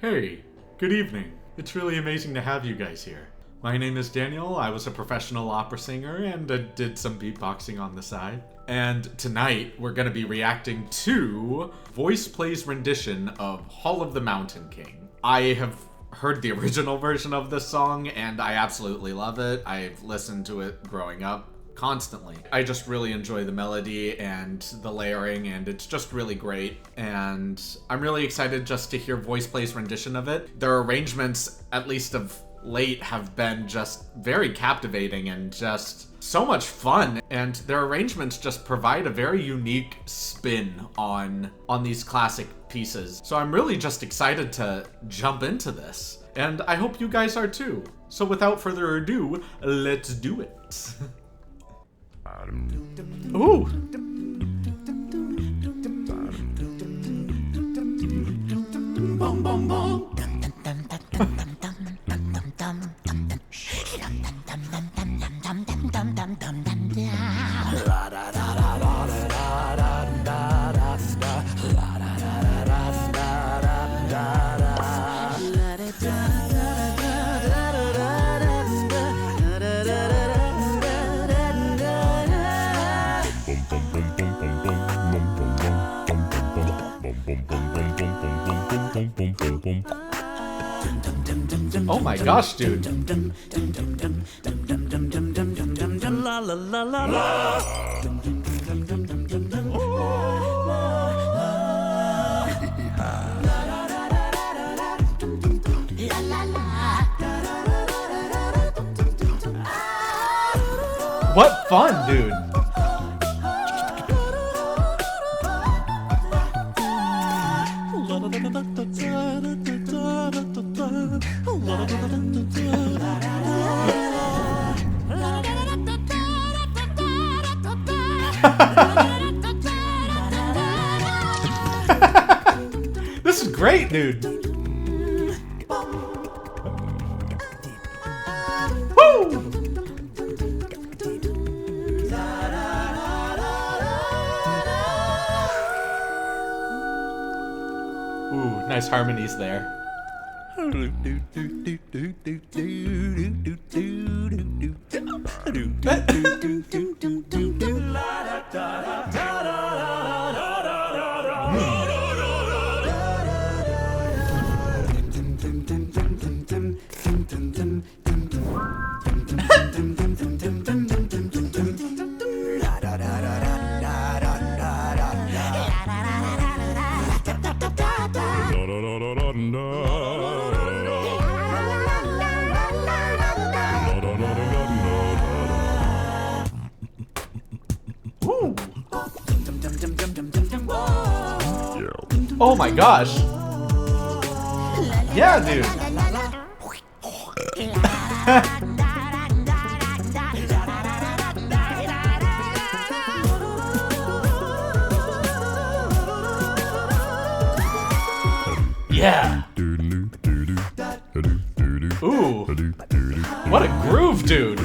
Hey, good evening. It's really amazing to have you guys here. My name is Daniel. I was a professional opera singer and did some beatboxing on the side. And tonight we're going to be reacting to VoicePlay's rendition of Hall of the Mountain King. I have heard the original version of this song and I absolutely love it. I've listened to it growing up constantly. I just really enjoy the melody and the layering, and it's just really great. And I'm really excited just to hear VoicePlay's rendition of it. Their arrangements, at least of late, have been just very captivating and just so much fun. And their arrangements just provide a very unique spin on these classic pieces. So I'm really just excited to jump into this. And I hope you guys are too. So without further ado, let's do it. Ooh! Bum, bum, bum. Oh my gosh, dude. La la la la la. What fun, dude. This is great, dude. Woo! Ooh, nice harmonies there. Oh my gosh. Yeah, dude. Yeah. Ooh. What a groove, dude.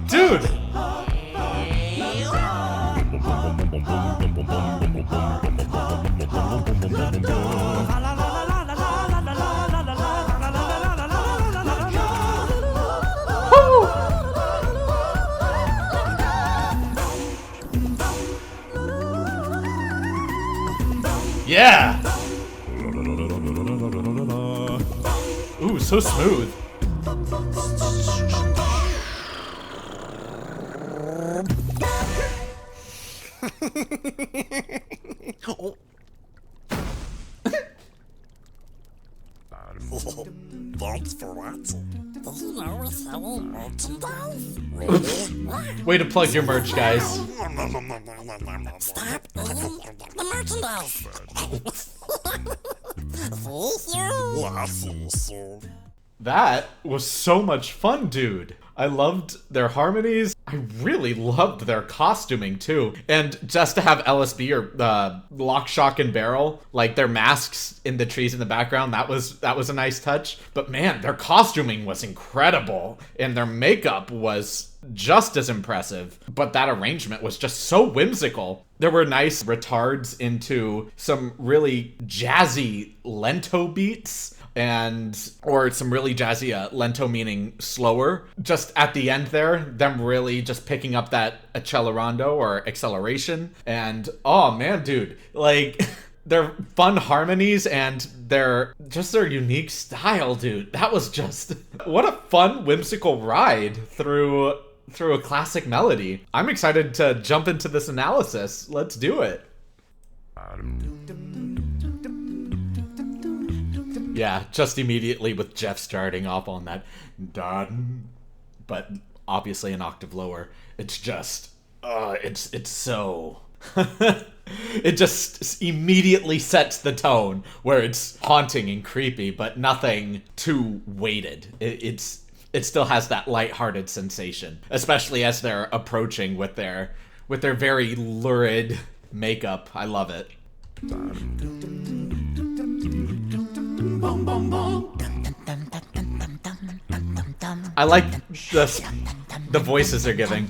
Dude. Yeah! Ooh, so smooth. Thanks for watching. Did you know we're selling merchandise? Way to plug your merch, guys. Stop eating the merchandise. See you. Yeah, see you soon. That was so much fun, dude. I loved their harmonies. I really loved their costuming too. And just to have LSB or Lock, Shock, and Barrel, like their masks in the trees in the background, that was a nice touch. But man, their costuming was incredible. And their makeup was just as impressive. But that arrangement was just so whimsical. There were nice retards into some really jazzy lento beats. Or some really jazzy, lento meaning slower. Just at the end there, them really just picking up that accelerando or acceleration. And, oh man, dude, like, their fun harmonies and their unique style, dude. That was just, what a fun, whimsical ride through a classic melody. I'm excited to jump into this analysis. Let's do it. Yeah, just immediately with Jeff starting off on that dun, but obviously an octave lower. It's just, it's so, it just immediately sets the tone where it's haunting and creepy, but nothing too weighted. It still has that lighthearted sensation, especially as they're approaching with their very lurid makeup. I love it. I like the voices they're giving.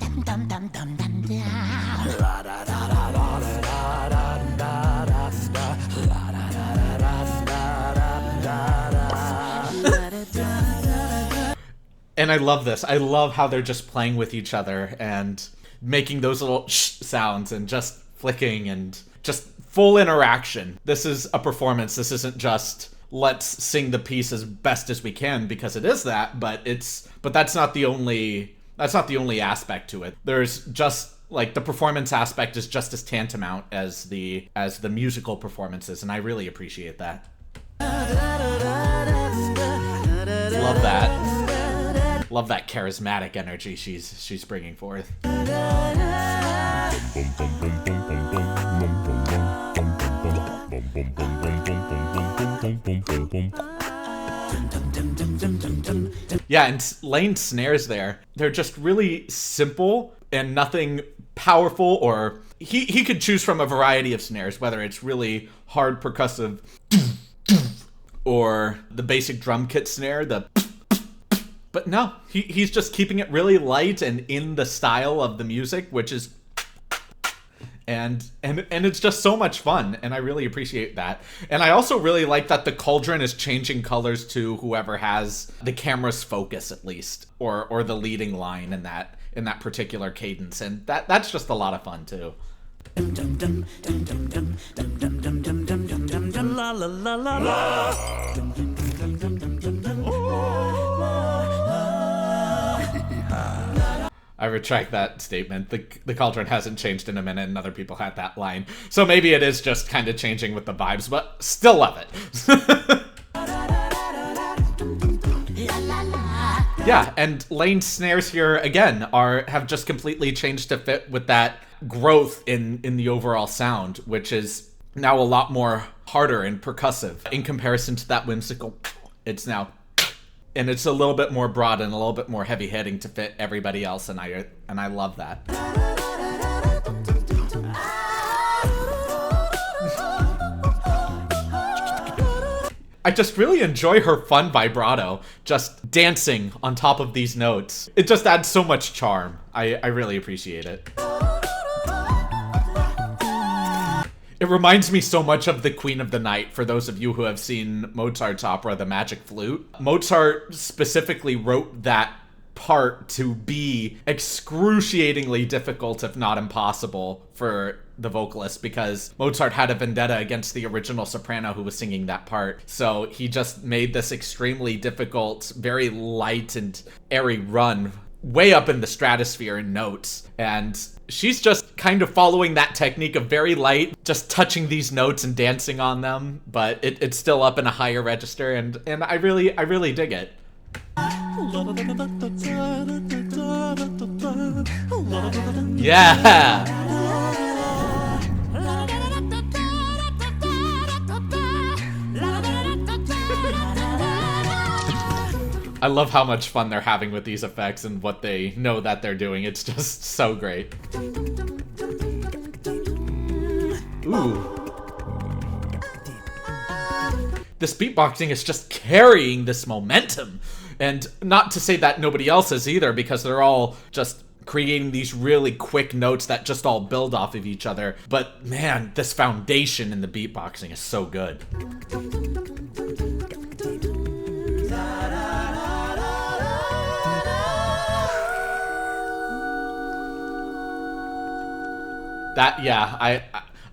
And I love this. I love how they're just playing with each other and making those little sounds and just flicking and just full interaction. This is a performance. This isn't just let's sing the piece as best as we can, because it is that, but that's not the only aspect to it. There's just like the performance aspect is just as tantamount as the musical performances, and I really appreciate that. Love that charismatic energy she's bringing forth. Yeah, and Lane's snares there, they're just really simple and nothing powerful, or he could choose from a variety of snares, whether it's really hard percussive or the basic drum kit snare, but no, he's just keeping it really light and in the style of the music, which is and it's just so much fun, and I really appreciate that. And I also really like that the cauldron is changing colors to whoever has the camera's focus, at least, or the leading line in that particular cadence, and that's just a lot of fun too. I retract that statement. The cauldron hasn't changed in a minute, and other people had that line. So maybe it is just kind of changing with the vibes, but still love it. Yeah, and Lane's snares here, again, have just completely changed to fit with that growth in the overall sound, which is now a lot more harder and percussive in comparison to that whimsical. It's now... And it's a little bit more broad and a little bit more heavy-hitting to fit everybody else, and I love that. I just really enjoy her fun vibrato, just dancing on top of these notes. It just adds so much charm. I really appreciate it. It reminds me so much of the Queen of the Night, for those of you who have seen Mozart's opera, The Magic Flute. Mozart specifically wrote that part to be excruciatingly difficult, if not impossible, for the vocalist, because Mozart had a vendetta against the original soprano who was singing that part. So he just made this extremely difficult, very light and airy run way up in the stratosphere in notes, and she's just kind of following that technique of very light, just touching these notes and dancing on them, but it's still up in a higher register, and I really dig it. Yeah. I love how much fun they're having with these effects and what they know that they're doing. It's just so great. Ooh. This beatboxing is just carrying this momentum. And not to say that nobody else is either, because they're all just creating these really quick notes that just all build off of each other. But man, this foundation in the beatboxing is so good. That, yeah,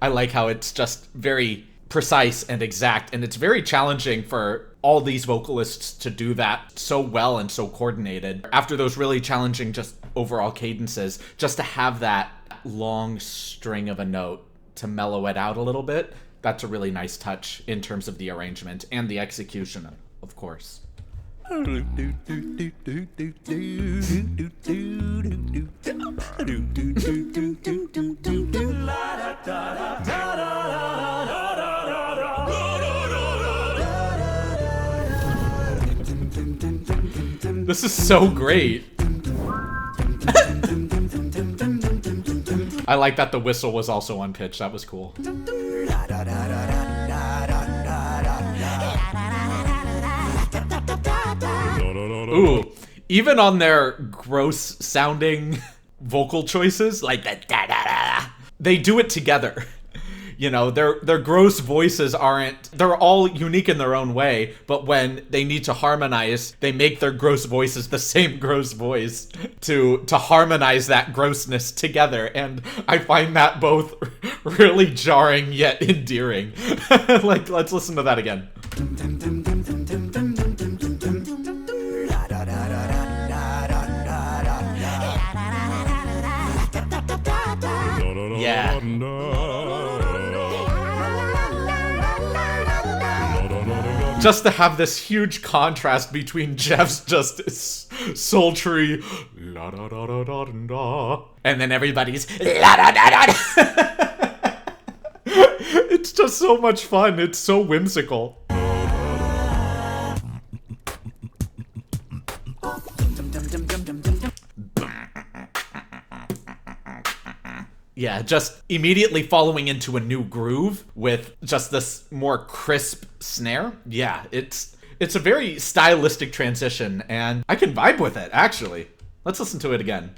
I like how it's just very precise and exact, and it's very challenging for all these vocalists to do that so well and so coordinated. After those really challenging just overall cadences, just to have that long string of a note to mellow it out a little bit, that's a really nice touch in terms of the arrangement and the execution, of course. This is so great. I like that the whistle was also on pitch. That was cool. Ooh, even on their gross sounding vocal choices, like that, they do it together. You know, their gross voices they're all unique in their own way, but when they need to harmonize, they make their gross voices the same gross voice to harmonize that grossness together. And I find that both really jarring yet endearing. Like, let's listen to that again. Yeah. Just to have this huge contrast between Jeff's just sultry la da da da da da, and then everybody's la da da da. It's just so much fun. It's so whimsical. Yeah, just immediately following into a new groove with just this more crisp snare. Yeah, it's a very stylistic transition, and I can vibe with it, actually. Let's listen to it again.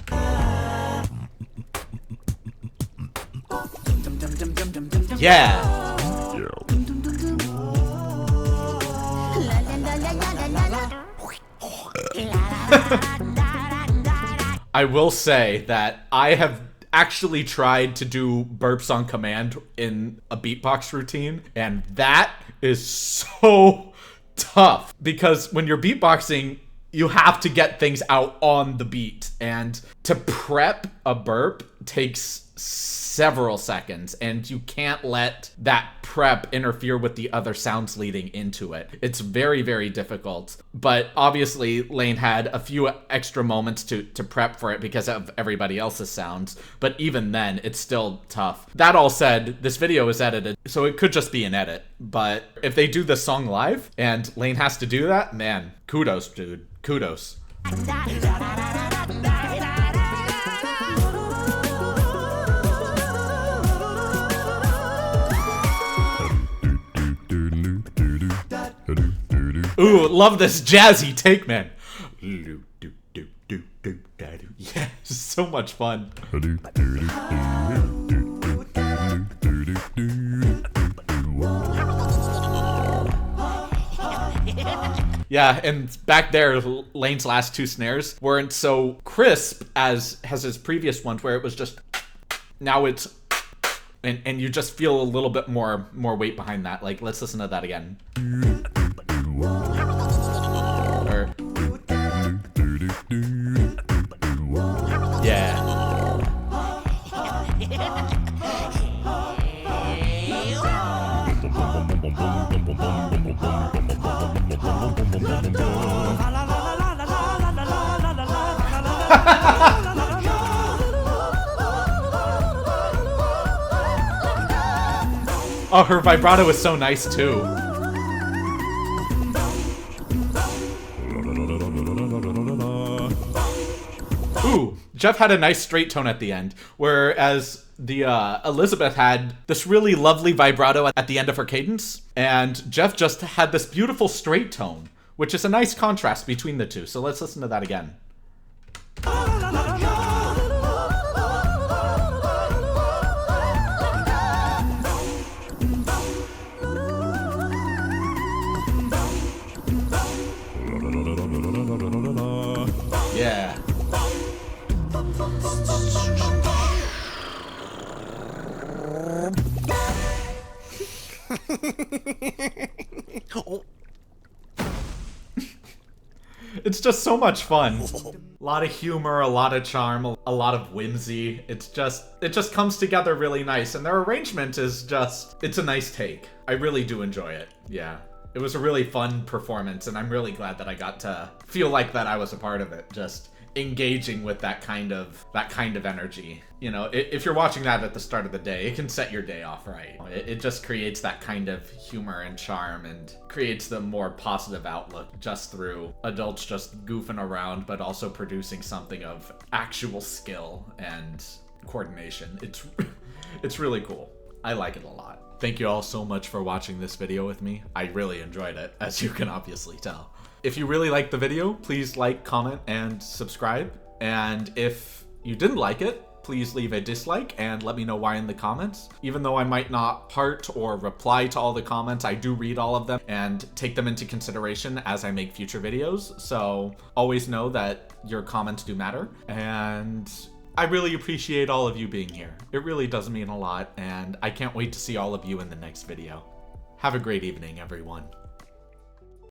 Yeah. I will say that I have actually tried to do burps on command in a beatbox routine, and that is so tough because when you're beatboxing, you have to get things out on the beat, and to prep a burp takes several seconds, and you can't let that prep interfere with the other sounds leading into it. It's very, very difficult. But obviously, Lane had a few extra moments to prep for it because of everybody else's sounds. But even then, it's still tough. That all said, this video is edited, so it could just be an edit. But if they do the song live and Lane has to do that, man, kudos, dude. Kudos. Ooh, love this jazzy take, man. Yeah, so much fun. Yeah, and back there, Lane's last two snares weren't so crisp as his previous ones, where it was just, now it's, and you just feel a little bit more weight behind that. Like, let's listen to that again. Yeah. Oh, her vibrato is so nice too. Jeff had a nice straight tone at the end, whereas the Elizabeth had this really lovely vibrato at the end of her cadence, and Jeff just had this beautiful straight tone, which is a nice contrast between the two. So let's listen to that again. Yeah. It's just so much fun. A lot of humor, a lot of charm, a lot of whimsy. It just comes together really nice, and their arrangement is it's a nice take. I really do enjoy it. Yeah. It was a really fun performance, and I'm really glad that I got to feel like that I was a part of it. Just engaging with that kind of energy. You know, if you're watching that at the start of the day, it can set your day off right. It just creates that kind of humor and charm and creates the more positive outlook just through adults just goofing around, but also producing something of actual skill and coordination. It's really cool. I like it a lot. Thank you all so much for watching this video with me. I really enjoyed it, as you can obviously tell. If you really liked the video, please like, comment, and subscribe. And if you didn't like it, please leave a dislike and let me know why in the comments. Even though I might not heart or reply to all the comments, I do read all of them and take them into consideration as I make future videos. So always know that your comments do matter. And I really appreciate all of you being here. It really does mean a lot, and I can't wait to see all of you in the next video. Have a great evening, everyone.